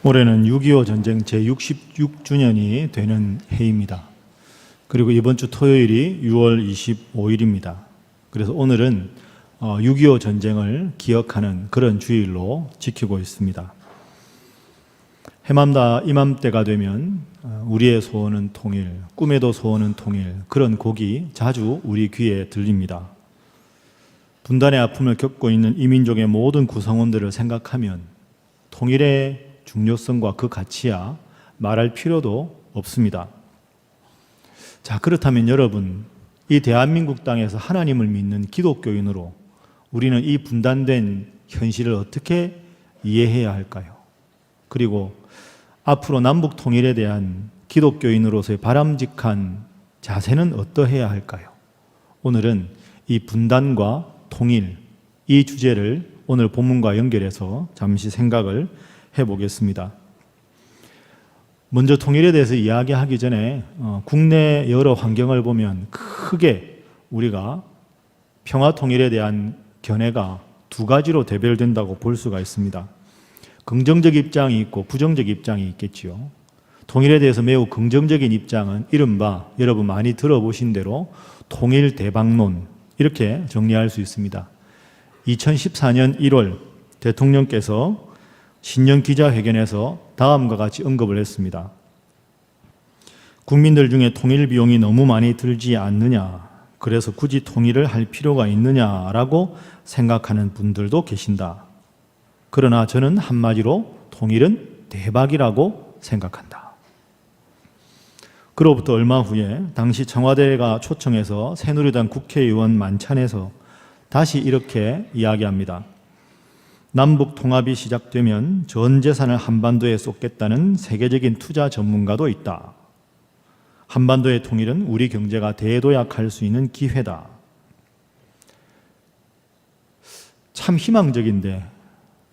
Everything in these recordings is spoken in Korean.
올해는 6.25 전쟁 제66주년이 되는 해입니다. 그리고 이번 주 토요일이 6월 25일입니다. 그래서 오늘은 6.25 전쟁을 기억하는 그런 주일로 지키고 있습니다. 해마다 이맘때가 되면 우리의 소원은 통일, 꿈에도 소원은 통일, 그런 곡이 자주 우리 귀에 들립니다. 분단의 아픔을 겪고 있는 이 민족의 모든 구성원들을 생각하면 통일의 중요성과 그 가치야 말할 필요도 없습니다. 자, 그렇다면 여러분, 이 대한민국 땅에서 하나님을 믿는 기독교인으로 우리는 이 분단된 현실을 어떻게 이해해야 할까요? 그리고 앞으로 남북 통일에 대한 기독교인으로서의 바람직한 자세는 어떠해야 할까요? 오늘은 이 분단과 통일, 이 주제를 오늘 본문과 연결해서 잠시 생각을 해보겠습니다. 먼저 통일에 대해서 이야기하기 전에 국내 여러 환경을 보면 크게 우리가 평화 통일에 대한 견해가 두 가지로 대별된다고 볼 수가 있습니다. 긍정적 입장이 있고 부정적 입장이 있겠지요. 통일에 대해서 매우 긍정적인 입장은 이른바 여러분 많이 들어보신 대로 통일 대박론, 이렇게 정리할 수 있습니다. 2014년 1월 대통령께서 신년 기자회견에서 다음과 같이 언급을 했습니다. 국민들 중에 통일 비용이 너무 많이 들지 않느냐, 그래서 굳이 통일을 할 필요가 있느냐라고 생각하는 분들도 계신다. 그러나 저는 한마디로 통일은 대박이라고 생각한다. 그로부터 얼마 후에 당시 청와대가 초청해서 새누리당 국회의원 만찬에서 다시 이렇게 이야기합니다. 남북 통합이 시작되면 전 재산을 한반도에 쏟겠다는 세계적인 투자 전문가도 있다. 한반도의 통일은 우리 경제가 대도약할 수 있는 기회다. 참 희망적인데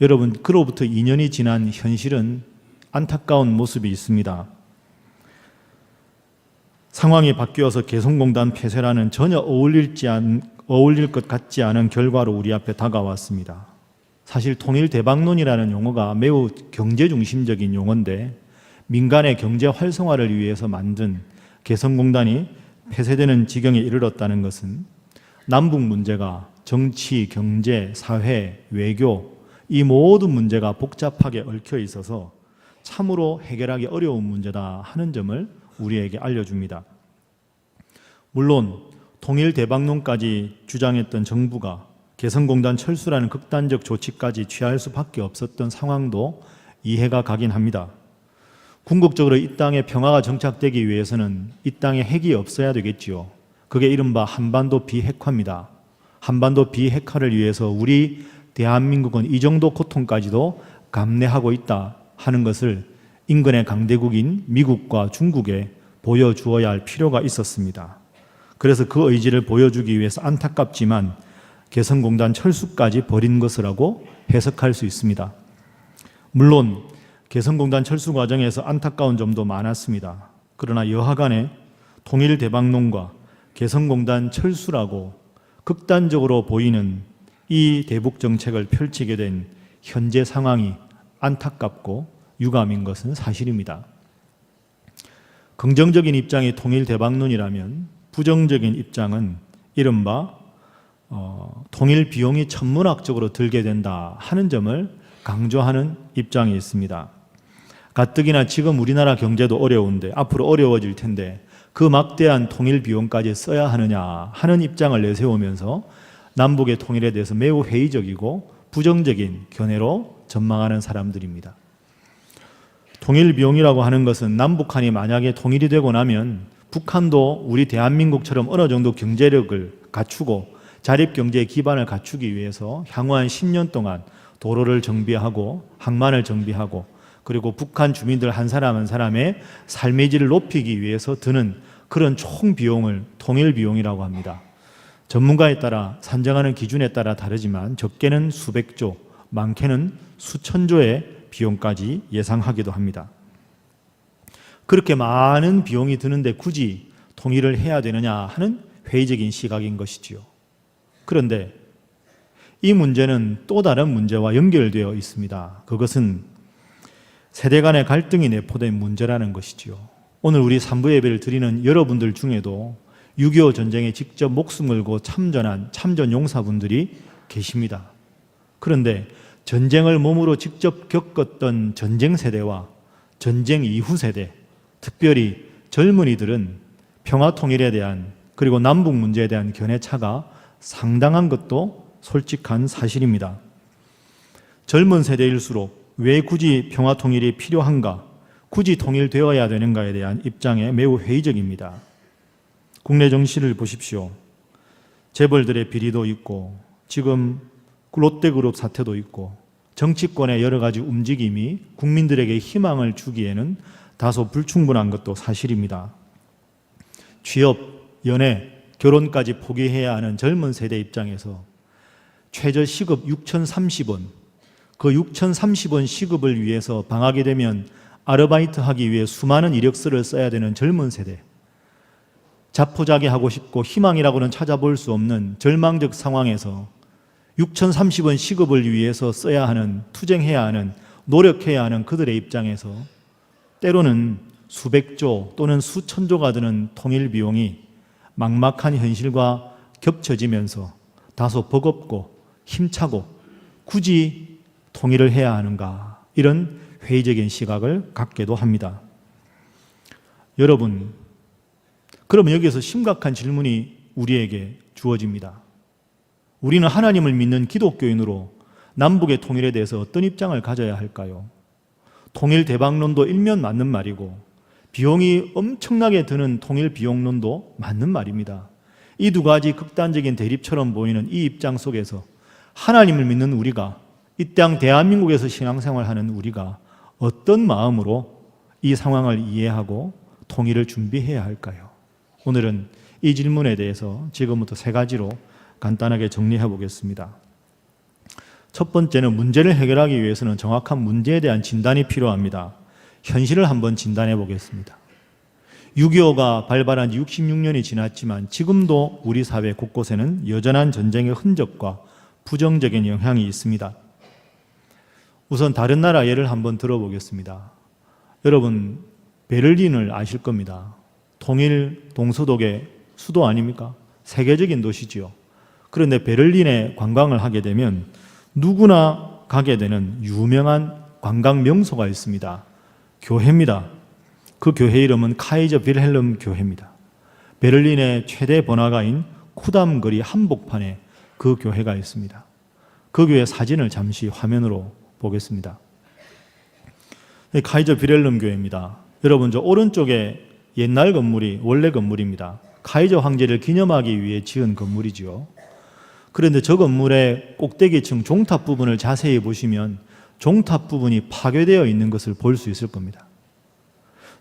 여러분, 그로부터 2년이 지난 현실은 안타까운 모습이 있습니다. 상황이 바뀌어서 개성공단 폐쇄라는 전혀 어울릴 것 같지 않은 결과로 우리 앞에 다가왔습니다. 사실 통일 대박론이라는 용어가 매우 경제 중심적인 용어인데 민간의 경제 활성화를 위해서 만든 개성공단이 폐쇄되는 지경에 이르렀다는 것은 남북 문제가 정치, 경제, 사회, 외교 이 모든 문제가 복잡하게 얽혀 있어서 참으로 해결하기 어려운 문제다 하는 점을 우리에게 알려줍니다. 물론 통일 대박론까지 주장했던 정부가 개성공단 철수라는 극단적 조치까지 취할 수밖에 없었던 상황도 이해가 가긴 합니다. 궁극적으로 이 땅에 평화가 정착되기 위해서는 이 땅에 핵이 없어야 되겠지요. 그게 이른바 한반도 비핵화입니다. 한반도 비핵화를 위해서 우리 대한민국은 이 정도 고통까지도 감내하고 있다 하는 것을 인근의 강대국인 미국과 중국에 보여주어야 할 필요가 있었습니다. 그래서 그 의지를 보여주기 위해서 안타깝지만 개성공단 철수까지 벌인 것이라고 해석할 수 있습니다. 물론 개성공단 철수 과정에서 안타까운 점도 많았습니다. 그러나 여하간에 통일 대박론과 개성공단 철수라고 극단적으로 보이는 이 대북 정책을 펼치게 된 현재 상황이 안타깝고 유감인 것은 사실입니다. 긍정적인 입장이 통일 대박론이라면 부정적인 입장은 이른바 통일 비용이 천문학적으로 들게 된다 하는 점을 강조하는 입장이 있습니다. 가뜩이나 지금 우리나라 경제도 어려운데 앞으로 어려워질 텐데 그 막대한 통일 비용까지 써야 하느냐 하는 입장을 내세우면서 남북의 통일에 대해서 매우 회의적이고 부정적인 견해로 전망하는 사람들입니다. 통일 비용이라고 하는 것은 남북한이 만약에 통일이 되고 나면 북한도 우리 대한민국처럼 어느 정도 경제력을 갖추고 자립경제의 기반을 갖추기 위해서 향후 한 10년 동안 도로를 정비하고 항만을 정비하고 그리고 북한 주민들 한 사람 한 사람의 삶의 질을 높이기 위해서 드는 그런 총 비용을 통일 비용이라고 합니다. 전문가에 따라 산정하는 기준에 따라 다르지만 적게는 수백조, 많게는 수천조의 비용까지 예상하기도 합니다. 그렇게 많은 비용이 드는데 굳이 통일을 해야 되느냐 하는 회의적인 시각인 것이지요. 그런데 이 문제는 또 다른 문제와 연결되어 있습니다. 그것은 세대 간의 갈등이 내포된 문제라는 것이지요. 오늘 우리 산부 예배를 드리는 여러분들 중에도 6.25 전쟁에 직접 목숨 걸고 참전한 참전 용사분들이 계십니다. 그런데 전쟁을 몸으로 직접 겪었던 전쟁 세대와 전쟁 이후 세대, 특별히 젊은이들은 평화 통일에 대한 그리고 남북 문제에 대한 견해차가 상당한 것도 솔직한 사실입니다. 젊은 세대일수록 왜 굳이 평화 통일이 필요한가, 굳이 통일되어야 되는가에 대한 입장에 매우 회의적입니다. 국내 정치를 보십시오. 재벌들의 비리도 있고 지금 롯데그룹 사태도 있고 정치권의 여러 가지 움직임이 국민들에게 희망을 주기에는 다소 불충분한 것도 사실입니다. 취업, 연애, 결혼까지 포기해야 하는 젊은 세대 입장에서 최저 시급 6,030원, 그 6,030원 시급을 위해서 방학이 되면 아르바이트 하기 위해 수많은 이력서를 써야 되는 젊은 세대, 자포자기하고 싶고 희망이라고는 찾아볼 수 없는 절망적 상황에서 6,030원 시급을 위해서 써야 하는, 투쟁해야 하는, 노력해야 하는 그들의 입장에서 때로는 수백조 또는 수천조가 드는 통일 비용이 막막한 현실과 겹쳐지면서 다소 버겁고 힘차고 굳이 통일을 해야 하는가, 이런 회의적인 시각을 갖게도 합니다. 여러분, 그러면 여기서 심각한 질문이 우리에게 주어집니다. 우리는 하나님을 믿는 기독교인으로 남북의 통일에 대해서 어떤 입장을 가져야 할까요? 통일 대박론도 일면 맞는 말이고 비용이 엄청나게 드는 통일 비용론도 맞는 말입니다. 이 두 가지 극단적인 대립처럼 보이는 이 입장 속에서 하나님을 믿는 우리가, 이 땅 대한민국에서 신앙생활하는 우리가 어떤 마음으로 이 상황을 이해하고 통일을 준비해야 할까요? 오늘은 이 질문에 대해서 지금부터 세 가지로 간단하게 정리해 보겠습니다. 첫 번째는 문제를 해결하기 위해서는 정확한 문제에 대한 진단이 필요합니다. 현실을 한번 진단해 보겠습니다. 6.25가 발발한 지 66년이 지났지만 지금도 우리 사회 곳곳에는 여전한 전쟁의 흔적과 부정적인 영향이 있습니다. 우선 다른 나라 예를 한번 들어보겠습니다. 여러분, 베를린을 아실 겁니다. 통일 동서독의 수도 아닙니까? 세계적인 도시지요. 그런데 베를린에 관광을 하게 되면 누구나 가게 되는 유명한 관광 명소가 있습니다. 교회입니다. 그 교회 이름은 카이저 빌헬름 교회입니다. 베를린의 최대 번화가인 쿠담 거리 한복판에 그 교회가 있습니다. 그 교회 사진을 잠시 화면으로 보겠습니다. 카이저 빌헬름 교회입니다. 여러분, 저 오른쪽에 옛날 건물이 원래 건물입니다. 카이저 황제를 기념하기 위해 지은 건물이지요. 그런데 저 건물의 꼭대기층 종탑 부분을 자세히 보시면 종탑 부분이 파괴되어 있는 것을 볼 수 있을 겁니다.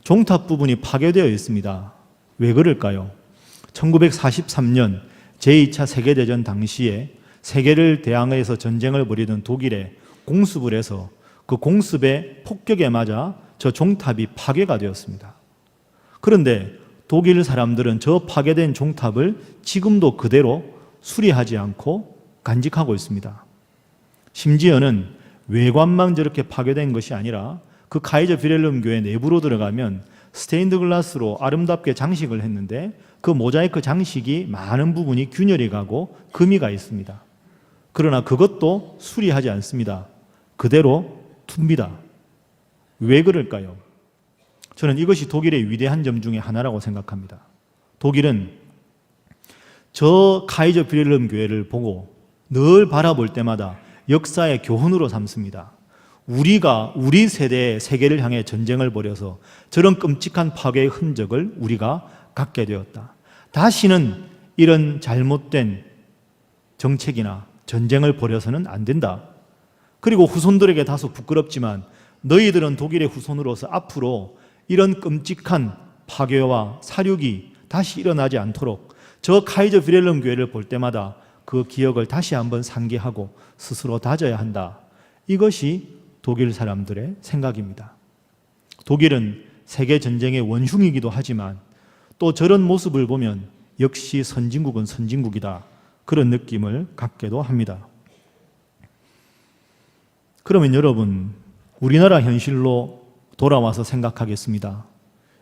종탑 부분이 파괴되어 있습니다. 왜 그럴까요? 1943년 제2차 세계대전 당시에 세계를 대항해서 전쟁을 벌이던 독일에 공습을 해서 그 공습의 폭격에 맞아 저 종탑이 파괴가 되었습니다. 그런데 독일 사람들은 저 파괴된 종탑을 지금도 그대로 수리하지 않고 간직하고 있습니다. 심지어는 외관만 저렇게 파괴된 것이 아니라 그 카이저 빌헬름 교회 내부로 들어가면 스테인드 글라스로 아름답게 장식을 했는데 그 모자이크 장식이 많은 부분이 균열이 가고 금이 가 있습니다. 그러나 그것도 수리하지 않습니다. 그대로 둡니다. 왜 그럴까요? 저는 이것이 독일의 위대한 점 중에 하나라고 생각합니다. 독일은 저 카이저 빌헬름 교회를 보고 늘 바라볼 때마다 역사의 교훈으로 삼습니다. 우리가 우리 세대의 세계를 향해 전쟁을 벌여서 저런 끔찍한 파괴의 흔적을 우리가 갖게 되었다. 다시는 이런 잘못된 정책이나 전쟁을 벌여서는 안 된다. 그리고 후손들에게 다소 부끄럽지만 너희들은 독일의 후손으로서 앞으로 이런 끔찍한 파괴와 사륙이 다시 일어나지 않도록 저 카이저 빌헬름 교회를 볼 때마다 그 기억을 다시 한번 상기하고 스스로 다져야 한다. 이것이 독일 사람들의 생각입니다. 독일은 세계 전쟁의 원흉이기도 하지만 또 저런 모습을 보면 역시 선진국은 선진국이다. 그런 느낌을 갖게도 합니다. 그러면 여러분, 우리나라 현실로 돌아와서 생각하겠습니다.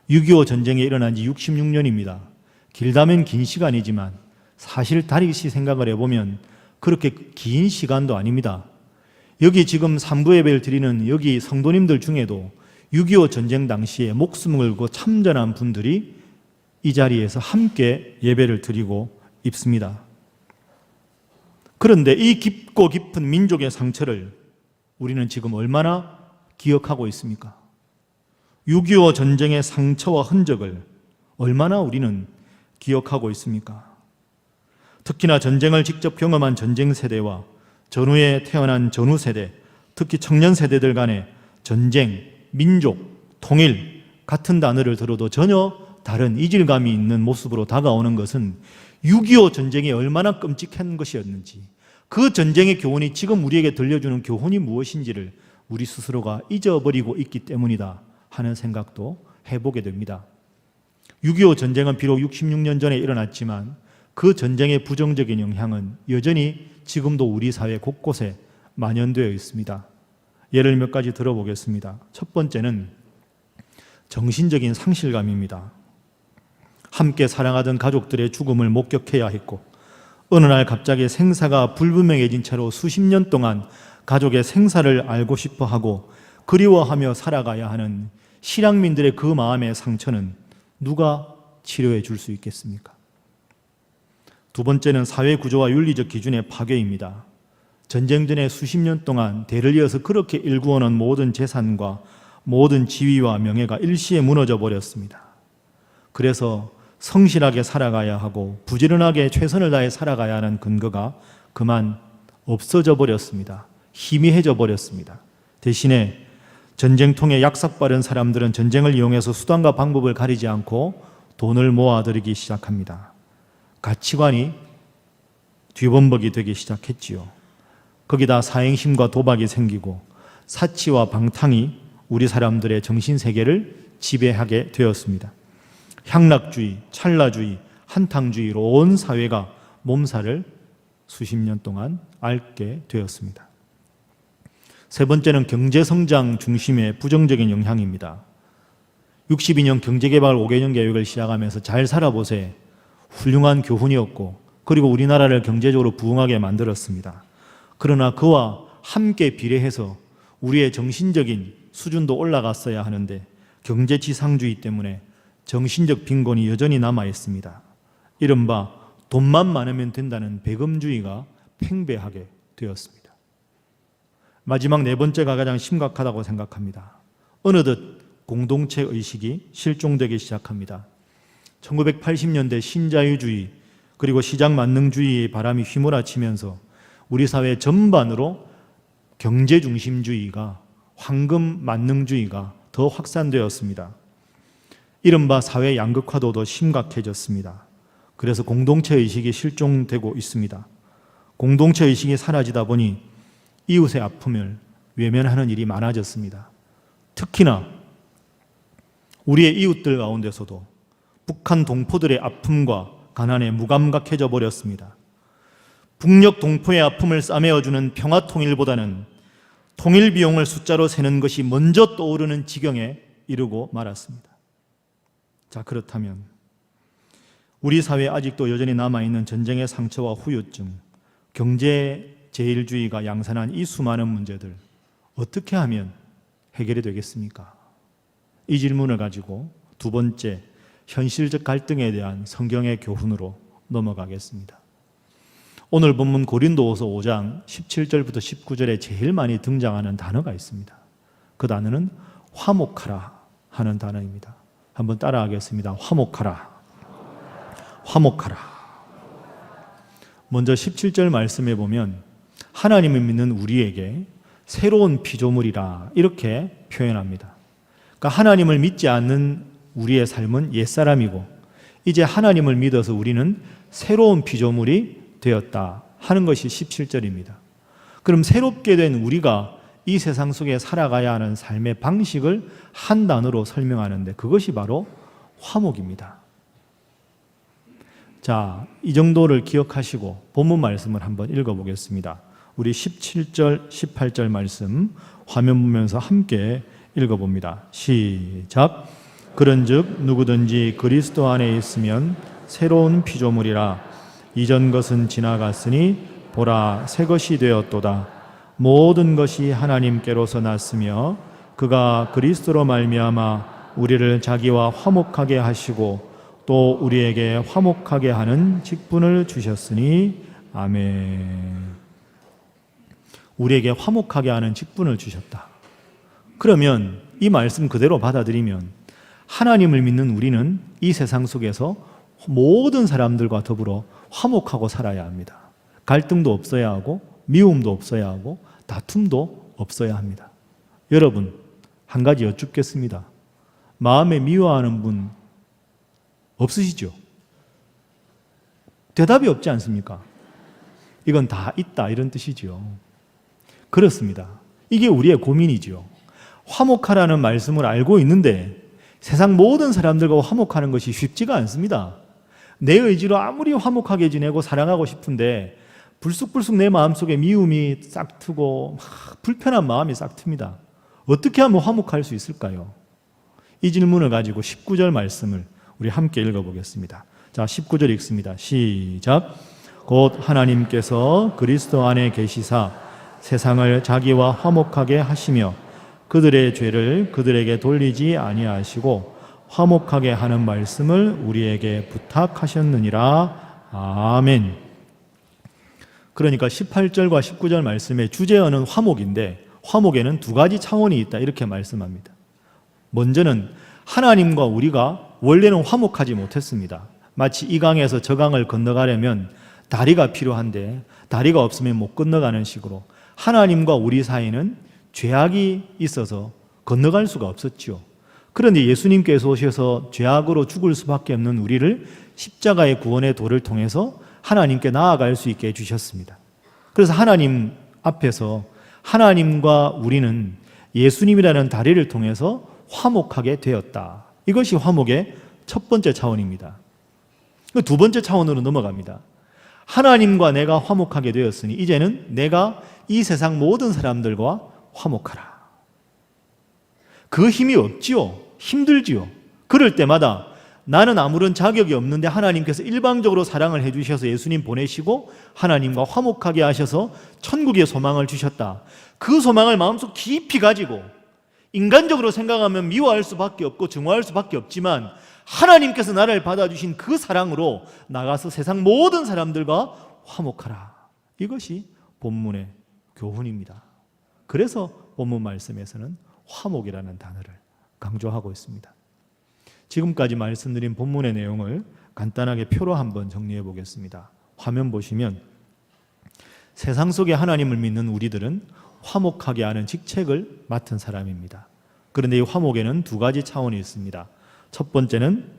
6.25 전쟁이 일어난 지 66년입니다. 길다면 긴 시간이지만 사실 다시 생각을 해보면 그렇게 긴 시간도 아닙니다. 여기 지금 산부 예배를 드리는 여기 성도님들 중에도 6.25 전쟁 당시에 목숨을 걸고 참전한 분들이 이 자리에서 함께 예배를 드리고 있습니다. 그런데 이 깊고 깊은 민족의 상처를 우리는 지금 얼마나 기억하고 있습니까? 6.25 전쟁의 상처와 흔적을 얼마나 우리는 기억하고 있습니까? 특히나 전쟁을 직접 경험한 전쟁 세대와 전후에 태어난 전후 세대, 특히 청년 세대들 간의 전쟁, 민족, 통일 같은 단어를 들어도 전혀 다른 이질감이 있는 모습으로 다가오는 것은 6.25 전쟁이 얼마나 끔찍한 것이었는지, 그 전쟁의 교훈이 지금 우리에게 들려주는 교훈이 무엇인지를 우리 스스로가 잊어버리고 있기 때문이다 하는 생각도 해보게 됩니다. 6.25 전쟁은 비록 66년 전에 일어났지만 그 전쟁의 부정적인 영향은 여전히 지금도 우리 사회 곳곳에 만연되어 있습니다. 예를 몇 가지 들어보겠습니다. 첫 번째는 정신적인 상실감입니다. 함께 사랑하던 가족들의 죽음을 목격해야 했고 어느 날 갑자기 생사가 불분명해진 채로 수십 년 동안 가족의 생사를 알고 싶어 하고 그리워하며 살아가야 하는 실향민들의 그 마음의 상처는 누가 치료해 줄 수 있겠습니까? 두 번째는 사회 구조와 윤리적 기준의 파괴입니다. 전쟁 전에 수십 년 동안 대를 이어서 그렇게 일구어놓은 모든 재산과 모든 지위와 명예가 일시에 무너져 버렸습니다. 그래서 성실하게 살아가야 하고 부지런하게 최선을 다해 살아가야 하는 근거가 그만 없어져 버렸습니다. 희미해져 버렸습니다. 대신에 전쟁통에 약삭빠른 사람들은 전쟁을 이용해서 수단과 방법을 가리지 않고 돈을 모아들이기 시작합니다. 가치관이 뒤범벅이 되기 시작했지요. 거기다 사행심과 도박이 생기고 사치와 방탕이 우리 사람들의 정신세계를 지배하게 되었습니다. 향락주의, 찰나주의, 한탕주의로 온 사회가 몸살을 수십 년 동안 앓게 되었습니다. 세 번째는 경제성장 중심의 부정적인 영향입니다. 62년 경제개발 5개년 계획을 시작하면서 잘 살아보세 훌륭한 교훈이었고 그리고 우리나라를 경제적으로 부흥하게 만들었습니다. 그러나 그와 함께 비례해서 우리의 정신적인 수준도 올라갔어야 하는데 경제지상주의 때문에 정신적 빈곤이 여전히 남아 있습니다. 이른바 돈만 많으면 된다는 배금주의가 팽배하게 되었습니다. 마지막 네 번째가 가장 심각하다고 생각합니다. 어느덧 공동체 의식이 실종되기 시작합니다. 1980년대 신자유주의 그리고 시장만능주의의 바람이 휘몰아치면서 우리 사회 전반으로 경제중심주의가 황금만능주의가 더 확산되었습니다. 이른바 사회 양극화도 더 심각해졌습니다. 그래서 공동체 의식이 실종되고 있습니다. 공동체 의식이 사라지다 보니 이웃의 아픔을 외면하는 일이 많아졌습니다. 특히나 우리의 이웃들 가운데서도 북한 동포들의 아픔과 가난에 무감각해져 버렸습니다. 북녘 동포의 아픔을 싸매어주는 평화통일보다는 통일 비용을 숫자로 세는 것이 먼저 떠오르는 지경에 이르고 말았습니다. 자, 그렇다면 우리 사회에 아직도 여전히 남아있는 전쟁의 상처와 후유증, 경제제일주의가 양산한 이 수많은 문제들 어떻게 하면 해결이 되겠습니까? 이 질문을 가지고 두 번째, 현실적 갈등에 대한 성경의 교훈으로 넘어가겠습니다. 오늘 본문 고린도후서 5장 17절부터 19절에 제일 많이 등장하는 단어가 있습니다. 그 단어는 화목하라 하는 단어입니다. 한번 따라하겠습니다. 화목하라. 화목하라. 먼저 17절 말씀해 보면 하나님을 믿는 우리에게 새로운 피조물이라 이렇게 표현합니다. 그러니까 하나님을 믿지 않는 우리의 삶은 옛사람이고 이제 하나님을 믿어서 우리는 새로운 피조물이 되었다 하는 것이 17절입니다. 그럼 새롭게 된 우리가 이 세상 속에 살아가야 하는 삶의 방식을 한 단어로 설명하는데 그것이 바로 화목입니다. 자, 이 정도를 기억하시고 본문 말씀을 한번 읽어보겠습니다. 우리 17절, 18절 말씀 화면 보면서 함께 읽어봅니다. 시작. 그런즉 누구든지 그리스도 안에 있으면 새로운 피조물이라. 이전 것은 지나갔으니 보라 새 것이 되었도다. 모든 것이 하나님께로서 났으며 그가 그리스도로 말미암아 우리를 자기와 화목하게 하시고 또 우리에게 화목하게 하는 직분을 주셨으니 아멘. 우리에게 화목하게 하는 직분을 주셨다. 그러면 이 말씀 그대로 받아들이면 하나님을 믿는 우리는 이 세상 속에서 모든 사람들과 더불어 화목하고 살아야 합니다. 갈등도 없어야 하고 미움도 없어야 하고 다툼도 없어야 합니다. 여러분, 한 가지 여쭙겠습니다. 마음에 미워하는 분 없으시죠? 대답이 없지 않습니까? 이건 다 있다 이런 뜻이죠. 그렇습니다. 이게 우리의 고민이죠. 화목하라는 말씀을 알고 있는데 세상 모든 사람들과 화목하는 것이 쉽지가 않습니다. 내 의지로 아무리 화목하게 지내고 사랑하고 싶은데 불쑥불쑥 내 마음속에 미움이 싹 트고 막 불편한 마음이 싹 틉니다. 어떻게 하면 화목할 수 있을까요? 이 질문을 가지고 19절 말씀을 우리 함께 읽어보겠습니다. 자, 19절 읽습니다. 시작. 곧 하나님께서 그리스도 안에 계시사 세상을 자기와 화목하게 하시며 그들의 죄를 그들에게 돌리지 아니하시고 화목하게 하는 말씀을 우리에게 부탁하셨느니라. 아멘. 그러니까 18절과 19절 말씀의 주제어는 화목인데 화목에는 두 가지 차원이 있다 이렇게 말씀합니다. 먼저는 하나님과 우리가 원래는 화목하지 못했습니다. 마치 이 강에서 저 강을 건너가려면 다리가 필요한데 다리가 없으면 못 건너가는 식으로 하나님과 우리 사이는 죄악이 있어서 건너갈 수가 없었죠. 그런데 예수님께서 오셔서 죄악으로 죽을 수밖에 없는 우리를 십자가의 구원의 도를 통해서 하나님께 나아갈 수 있게 해주셨습니다. 그래서 하나님 앞에서 하나님과 우리는 예수님이라는 다리를 통해서 화목하게 되었다. 이것이 화목의 첫 번째 차원입니다. 두 번째 차원으로 넘어갑니다. 하나님과 내가 화목하게 되었으니 이제는 내가 이 세상 모든 사람들과 화목하라. 그 힘이 없지요. 힘들지요. 그럴 때마다 나는 아무런 자격이 없는데 하나님께서 일방적으로 사랑을 해주셔서 예수님 보내시고 하나님과 화목하게 하셔서 천국의 소망을 주셨다. 그 소망을 마음속 깊이 가지고 인간적으로 생각하면 미워할 수밖에 없고 증오할 수밖에 없지만 하나님께서 나를 받아주신 그 사랑으로 나가서 세상 모든 사람들과 화목하라. 이것이 본문의 교훈입니다. 그래서 본문 말씀에서는 화목이라는 단어를 강조하고 있습니다. 지금까지 말씀드린 본문의 내용을 간단하게 표로 한번 정리해 보겠습니다. 화면 보시면 세상 속에 하나님을 믿는 우리들은 화목하게 하는 직책을 맡은 사람입니다. 그런데 이 화목에는 두 가지 차원이 있습니다. 첫 번째는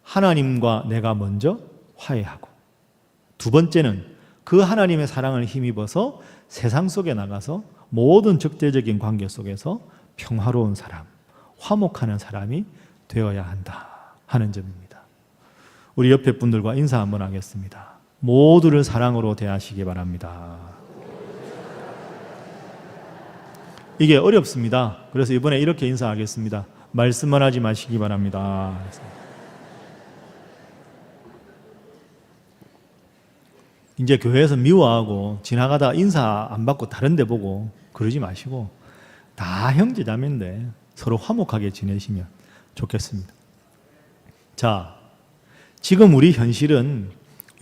하나님과 내가 먼저 화해하고, 두 번째는 그 하나님의 사랑을 힘입어서 세상 속에 나가서 모든 적대적인 관계 속에서 평화로운 사람, 화목하는 사람이 되어야 한다 하는 점입니다. 우리 옆에 분들과 인사 한번 하겠습니다. 모두를 사랑으로 대하시기 바랍니다. 이게 어렵습니다. 그래서 이번에 이렇게 인사하겠습니다. 말씀만 하지 마시기 바랍니다. 이제 교회에서 미워하고 지나가다 인사 안 받고 다른 데 보고 그러지 마시고 다 형제자매인데 서로 화목하게 지내시면 좋겠습니다. 자, 지금 우리 현실은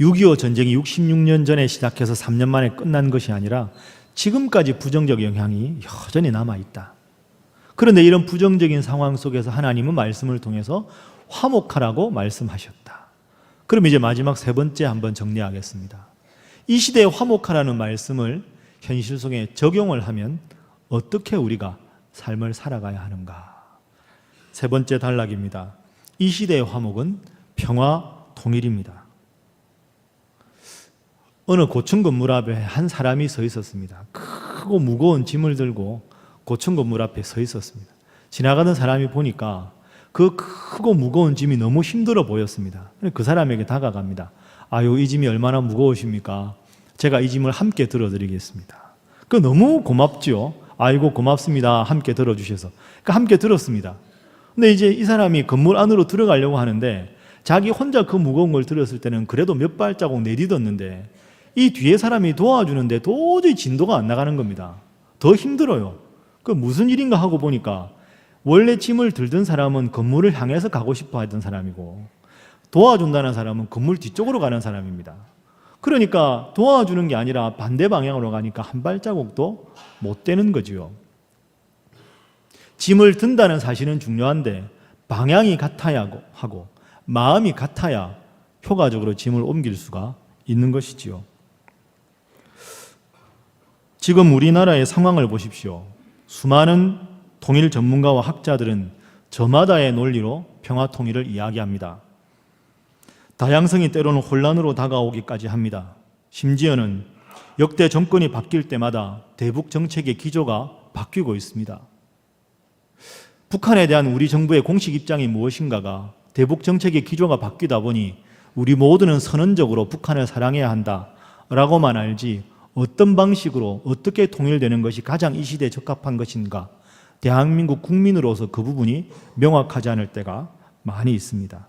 6.25 전쟁이 66년 전에 시작해서 3년 만에 끝난 것이 아니라 지금까지 부정적 영향이 여전히 남아있다. 그런데 이런 부정적인 상황 속에서 하나님은 말씀을 통해서 화목하라고 말씀하셨다. 그럼 이제 마지막 세 번째 한번 정리하겠습니다. 이 시대에 화목하라는 말씀을 현실 속에 적용을 하면 어떻게 우리가 삶을 살아가야 하는가? 세 번째 단락입니다. 이 시대의 화목은 평화 통일입니다. 어느 고층 건물 앞에 한 사람이 서 있었습니다. 크고 무거운 짐을 들고 고층 건물 앞에 서 있었습니다. 지나가던 사람이 보니까 그 크고 무거운 짐이 너무 힘들어 보였습니다. 그 사람에게 다가갑니다. 아유, 이 짐이 얼마나 무거우십니까? 제가 이 짐을 함께 들어드리겠습니다. 그 너무 고맙죠. 아이고 고맙습니다. 함께 들어주셔서. 그러니까 함께 들었습니다. 근데 이제 이 사람이 건물 안으로 들어가려고 하는데 자기 혼자 그 무거운 걸 들었을 때는 그래도 몇 발자국 내딛었는데 이 뒤에 사람이 도와주는데 도저히 진도가 안 나가는 겁니다. 더 힘들어요. 그 무슨 일인가 하고 보니까 원래 짐을 들던 사람은 건물을 향해서 가고 싶어 하던 사람이고 도와준다는 사람은 건물 뒤쪽으로 가는 사람입니다. 그러니까 도와주는 게 아니라 반대 방향으로 가니까 한 발자국도 못 되는 거지요. 짐을 든다는 사실은 중요한데 방향이 같아야 하고 마음이 같아야 효과적으로 짐을 옮길 수가 있는 것이지요. 지금 우리나라의 상황을 보십시오. 수많은 통일 전문가와 학자들은 저마다의 논리로 평화 통일을 이야기합니다. 다양성이 때로는 혼란으로 다가오기까지 합니다. 심지어는 역대 정권이 바뀔 때마다 대북 정책의 기조가 바뀌고 있습니다. 북한에 대한 우리 정부의 공식 입장이 무엇인가가 대북 정책의 기조가 바뀌다 보니 우리 모두는 선언적으로 북한을 사랑해야 한다라고만 알지 어떤 방식으로 어떻게 통일되는 것이 가장 이 시대에 적합한 것인가 대한민국 국민으로서 그 부분이 명확하지 않을 때가 많이 있습니다.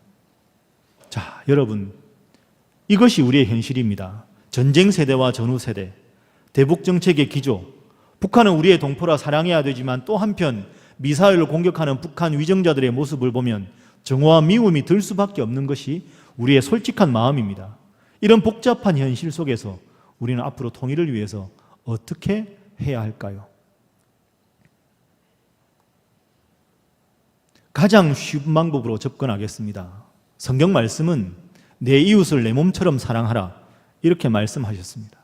자, 여러분, 이것이 우리의 현실입니다. 전쟁 세대와 전후 세대, 대북 정책의 기조, 북한은 우리의 동포라 사랑해야 되지만 또 한편 미사일로 공격하는 북한 위정자들의 모습을 보면 정오와 미움이 들 수밖에 없는 것이 우리의 솔직한 마음입니다. 이런 복잡한 현실 속에서 우리는 앞으로 통일을 위해서 어떻게 해야 할까요? 가장 쉬운 방법으로 접근하겠습니다. 성경 말씀은 내 이웃을 내 몸처럼 사랑하라 이렇게 말씀하셨습니다.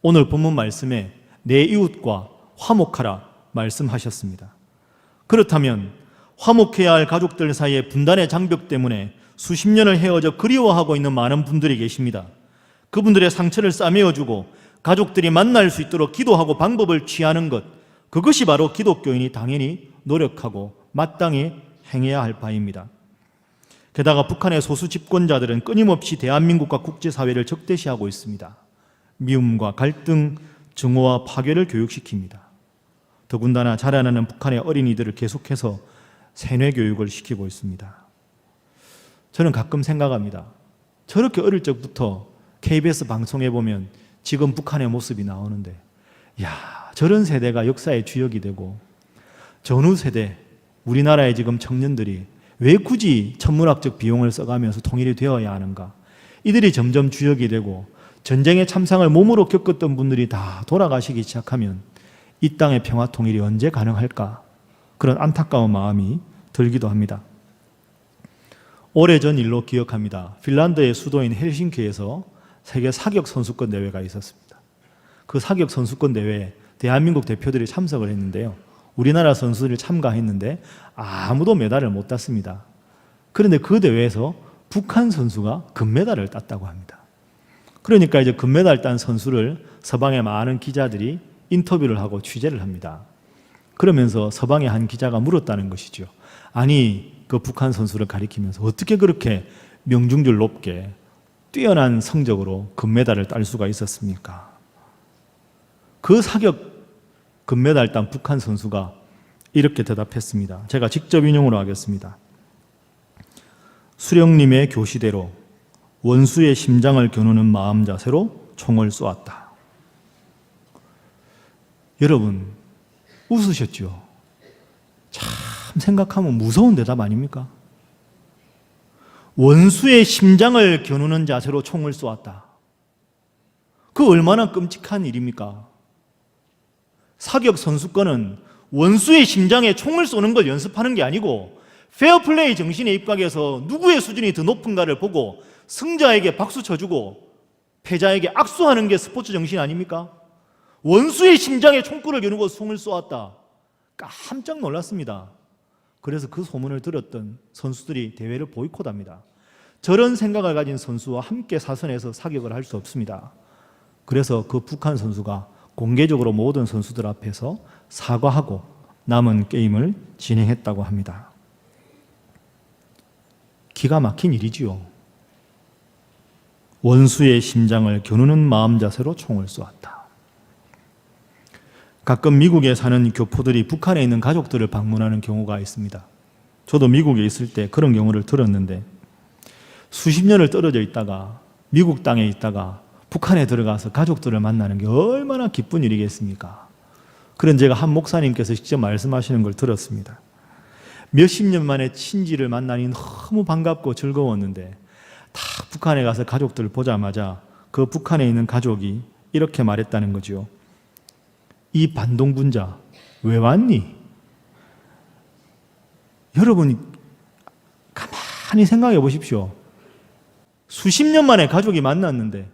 오늘 본문 말씀에 내 이웃과 화목하라 말씀하셨습니다. 그렇다면 화목해야 할 가족들 사이의 분단의 장벽 때문에 수십 년을 헤어져 그리워하고 있는 많은 분들이 계십니다. 그분들의 상처를 싸매어주고 가족들이 만날 수 있도록 기도하고 방법을 취하는 것, 그것이 바로 기독교인이 당연히 노력하고 마땅히 행해야 할 바입니다. 게다가 북한의 소수 집권자들은 끊임없이 대한민국과 국제사회를 적대시하고 있습니다. 미움과 갈등, 증오와 파괴를 교육시킵니다. 더군다나 자라나는 북한의 어린이들을 계속해서 세뇌교육을 시키고 있습니다. 저는 가끔 생각합니다. 저렇게 어릴 적부터 KBS 방송에 보면 지금 북한의 모습이 나오는데 저런 세대가 역사의 주역이 되고 전후 세대, 우리나라의 지금 청년들이 왜 굳이 천문학적 비용을 써가면서 통일이 되어야 하는가? 이들이 점점 주역이 되고 전쟁의 참상을 몸으로 겪었던 분들이 다 돌아가시기 시작하면 이 땅의 평화 통일이 언제 가능할까? 그런 안타까운 마음이 들기도 합니다. 오래전 일로 기억합니다. 핀란드의 수도인 헬싱키에서 세계 사격 선수권 대회가 있었습니다. 그 사격 선수권 대회에 대한민국 대표들이 참석을 했는데요. 우리나라 선수들이 참가했는데 아무도 메달을 못 땄습니다. 그런데 그 대회에서 북한 선수가 금메달을 땄다고 합니다. 그러니까 이제 금메달 딴 선수를 서방의 많은 기자들이 인터뷰를 하고 취재를 합니다. 그러면서 서방의 한 기자가 물었다는 것이죠. 아니, 그 북한 선수를 가리키면서 어떻게 그렇게 명중률 높게 뛰어난 성적으로 금메달을 딸 수가 있었습니까? 그 사격 금메달 딴 북한 선수가 이렇게 대답했습니다. 제가 직접 인용으로 하겠습니다. 수령님의 교시대로 원수의 심장을 겨누는 마음 자세로 총을 쏘았다. 여러분, 웃으셨죠? 참 생각하면 무서운 대답 아닙니까? 원수의 심장을 겨누는 자세로 총을 쏘았다. 그 얼마나 끔찍한 일입니까? 사격 선수권은 원수의 심장에 총을 쏘는 걸 연습하는 게 아니고 페어플레이 정신에 입각해서 누구의 수준이 더 높은가를 보고 승자에게 박수 쳐주고 패자에게 악수하는 게 스포츠 정신 아닙니까? 원수의 심장에 총구를 겨누고 총을 쏘았다. 깜짝 놀랐습니다. 그래서 그 소문을 들었던 선수들이 대회를 보이콧합니다. 저런 생각을 가진 선수와 함께 사선에서 사격을 할 수 없습니다. 그래서 그 북한 선수가 공개적으로 모든 선수들 앞에서 사과하고 남은 게임을 진행했다고 합니다. 기가 막힌 일이지요. 원수의 심장을 겨누는 마음 자세로 총을 쏘았다. 가끔 미국에 사는 교포들이 북한에 있는 가족들을 방문하는 경우가 있습니다. 저도 미국에 있을 때 그런 경우를 들었는데 수십 년을 떨어져 있다가 미국 땅에 있다가 북한에 들어가서 가족들을 만나는 게 얼마나 기쁜 일이겠습니까? 그런 제가 한 목사님께서 직접 말씀하시는 걸 들었습니다. 몇십 년 만에 친지를 만나니 너무 반갑고 즐거웠는데 다 북한에 가서 가족들을 보자마자 그 북한에 있는 가족이 이렇게 말했다는 거죠. 이 반동분자 왜 왔니? 여러분 가만히 생각해 보십시오. 수십 년 만에 가족이 만났는데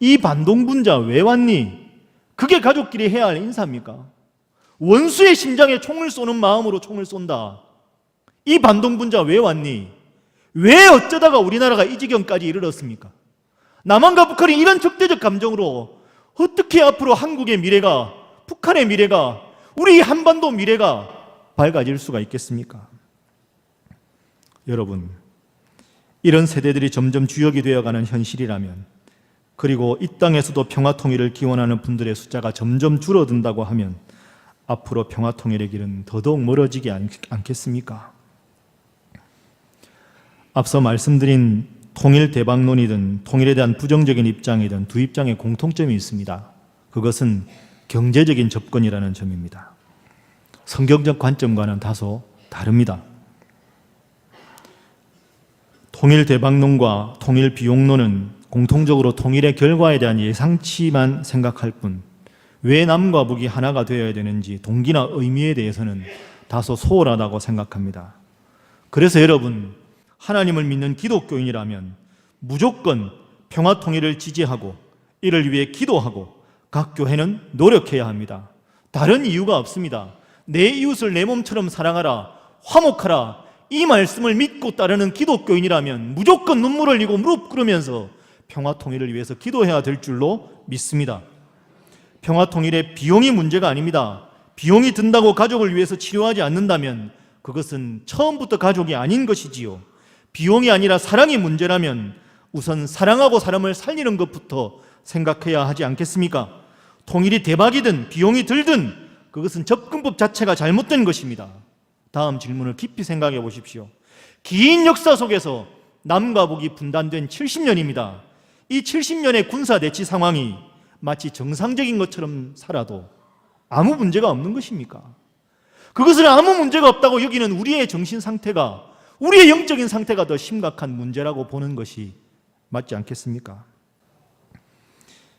이 반동분자 왜 왔니? 그게 가족끼리 해야 할 인사입니까? 원수의 심장에 총을 쏘는 마음으로 총을 쏜다. 이 반동분자 왜 왔니? 왜 어쩌다가 우리나라가 이 지경까지 이르렀습니까? 남한과 북한이 이런 적대적 감정으로 어떻게 앞으로 한국의 미래가, 북한의 미래가, 우리 한반도 미래가 밝아질 수가 있겠습니까? 여러분, 이런 세대들이 점점 주역이 되어가는 현실이라면, 그리고 이 땅에서도 평화통일을 기원하는 분들의 숫자가 점점 줄어든다고 하면 앞으로 평화통일의 길은 더더욱 멀어지지 않겠습니까? 앞서 말씀드린 통일 대박론이든 통일에 대한 부정적인 입장이든 두 입장에 공통점이 있습니다. 그것은 경제적인 접근이라는 점입니다. 성경적 관점과는 다소 다릅니다. 통일 대박론과 통일 비용론은 공통적으로 통일의 결과에 대한 예상치만 생각할 뿐, 왜 남과 북이 하나가 되어야 되는지 동기나 의미에 대해서는 다소 소홀하다고 생각합니다. 그래서 여러분, 하나님을 믿는 기독교인이라면 무조건 평화 통일을 지지하고 이를 위해 기도하고 각 교회는 노력해야 합니다. 다른 이유가 없습니다. 내 이웃을 내 몸처럼 사랑하라, 화목하라, 이 말씀을 믿고 따르는 기독교인이라면 무조건 눈물을 흘리고 무릎 꿇으면서 평화 통일을 위해서 기도해야 될 줄로 믿습니다. 평화 통일의 비용이 문제가 아닙니다. 비용이 든다고 가족을 위해서 치료하지 않는다면 그것은 처음부터 가족이 아닌 것이지요. 비용이 아니라 사랑이 문제라면 우선 사랑하고 사람을 살리는 것부터 생각해야 하지 않겠습니까? 통일이 대박이든 비용이 들든 그것은 접근법 자체가 잘못된 것입니다. 다음 질문을 깊이 생각해 보십시오. 긴 역사 속에서 남과 북이 분단된 70년입니다. 이 70년의 군사 대치 상황이 마치 정상적인 것처럼 살아도 아무 문제가 없는 것입니까? 그것을 아무 문제가 없다고 여기는 우리의 정신 상태가, 우리의 영적인 상태가 더 심각한 문제라고 보는 것이 맞지 않겠습니까?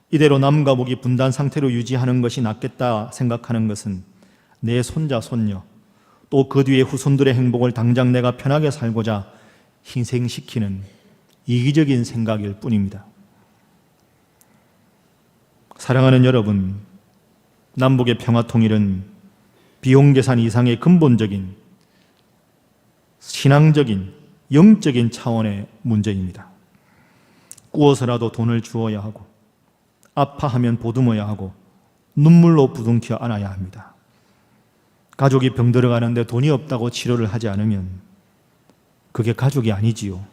이대로 남과 북이 분단 상태로 유지하는 것이 낫겠다 생각하는 것은 내 손자, 손녀, 또 그 뒤에 후손들의 행복을 당장 내가 편하게 살고자 희생시키는 이기적인 생각일 뿐입니다. 사랑하는 여러분, 남북의 평화통일은 비용 계산 이상의 근본적인 신앙적인 영적인 차원의 문제입니다. 꾸어서라도 돈을 주어야 하고 아파하면 보듬어야 하고 눈물로 부둥켜 안아야 합니다. 가족이 병들어 가는데 돈이 없다고 치료를 하지 않으면 그게 가족이 아니지요.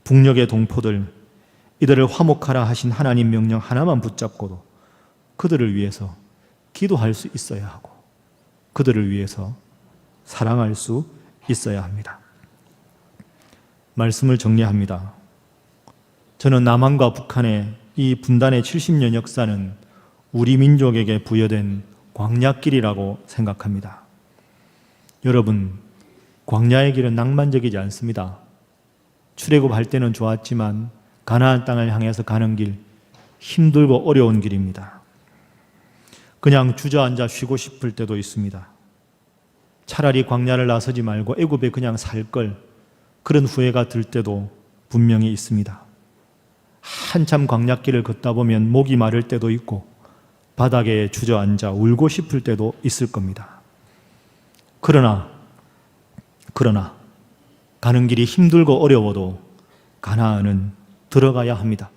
북녘의 동포들, 이들을 화목하라 하신 하나님 명령 하나만 붙잡고도 그들을 위해서 기도할 수 있어야 하고 그들을 위해서 사랑할 수 있어야 합니다. 말씀을 정리합니다. 저는 남한과 북한의 이 분단의 70년 역사는 우리 민족에게 부여된 광야길이라고 생각합니다. 여러분, 광야의 길은 낭만적이지 않습니다. 출애굽할 때는 좋았지만 가나안 땅을 향해서 가는 길, 힘들고 어려운 길입니다. 그냥 주저앉아 쉬고 싶을 때도 있습니다. 차라리 광야를 나서지 말고 애굽에 그냥 살 걸, 그런 후회가 들 때도 분명히 있습니다. 한참 광야길을 걷다 보면 목이 마를 때도 있고 바닥에 주저앉아 울고 싶을 때도 있을 겁니다. 그러나 가는 길이 힘들고 어려워도 가나안은 들어가야 합니다.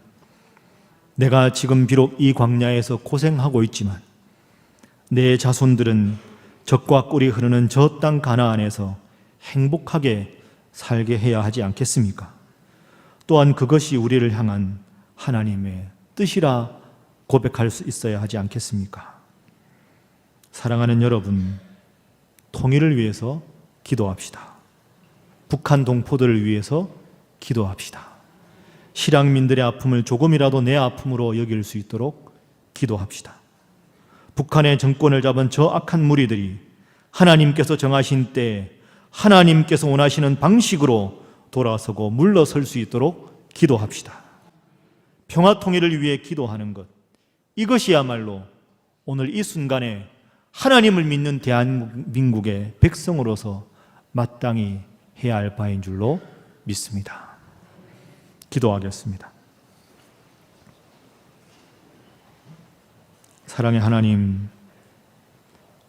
내가 지금 비록 이 광야에서 고생하고 있지만 내 자손들은 젖과 꿀이 흐르는 저 땅 가나안에서 행복하게 살게 해야 하지 않겠습니까? 또한 그것이 우리를 향한 하나님의 뜻이라 고백할 수 있어야 하지 않겠습니까? 사랑하는 여러분, 통일을 위해서 기도합시다. 북한 동포들을 위해서 기도합시다. 실향민들의 아픔을 조금이라도 내 아픔으로 여길 수 있도록 기도합시다. 북한의 정권을 잡은 저 악한 무리들이 하나님께서 정하신 때에 하나님께서 원하시는 방식으로 돌아서고 물러설 수 있도록 기도합시다. 평화 통일을 위해 기도하는 것, 이것이야말로 오늘 이 순간에 하나님을 믿는 대한민국의 백성으로서 마땅히 해야 할 바인 줄로 믿습니다. 기도하겠습니다. 사랑의 하나님,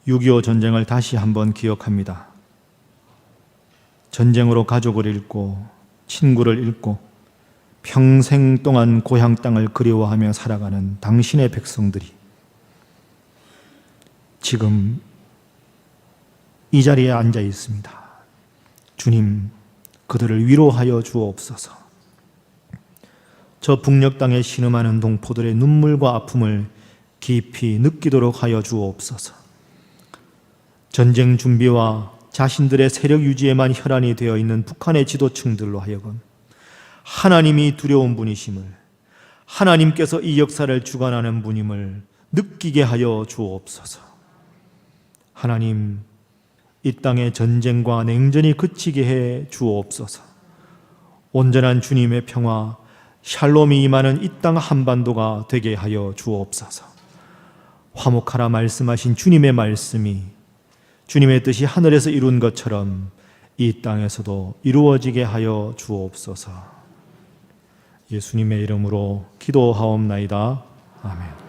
6.25 전쟁을 다시 한번 기억합니다. 전쟁으로 가족을 잃고 친구를 잃고 평생 동안 고향 땅을 그리워하며 살아가는 당신의 백성들이 지금 이 자리에 앉아 있습니다. 주님, 그들을 위로하여 주옵소서. 저 북녘 땅에 신음하는 동포들의 눈물과 아픔을 깊이 느끼도록 하여 주옵소서. 전쟁 준비와 자신들의 세력 유지에만 혈안이 되어 있는 북한의 지도층들로 하여금 하나님이 두려운 분이심을, 하나님께서 이 역사를 주관하는 분임을 느끼게 하여 주옵소서. 하나님, 이 땅의 전쟁과 냉전이 그치게 해 주옵소서. 온전한 주님의 평화, 샬롬이 임하는 이 땅 한반도가 되게 하여 주옵소서. 화목하라 말씀하신 주님의 말씀이 주님의 뜻이 하늘에서 이룬 것처럼 이 땅에서도 이루어지게 하여 주옵소서. 예수님의 이름으로 기도하옵나이다. 아멘.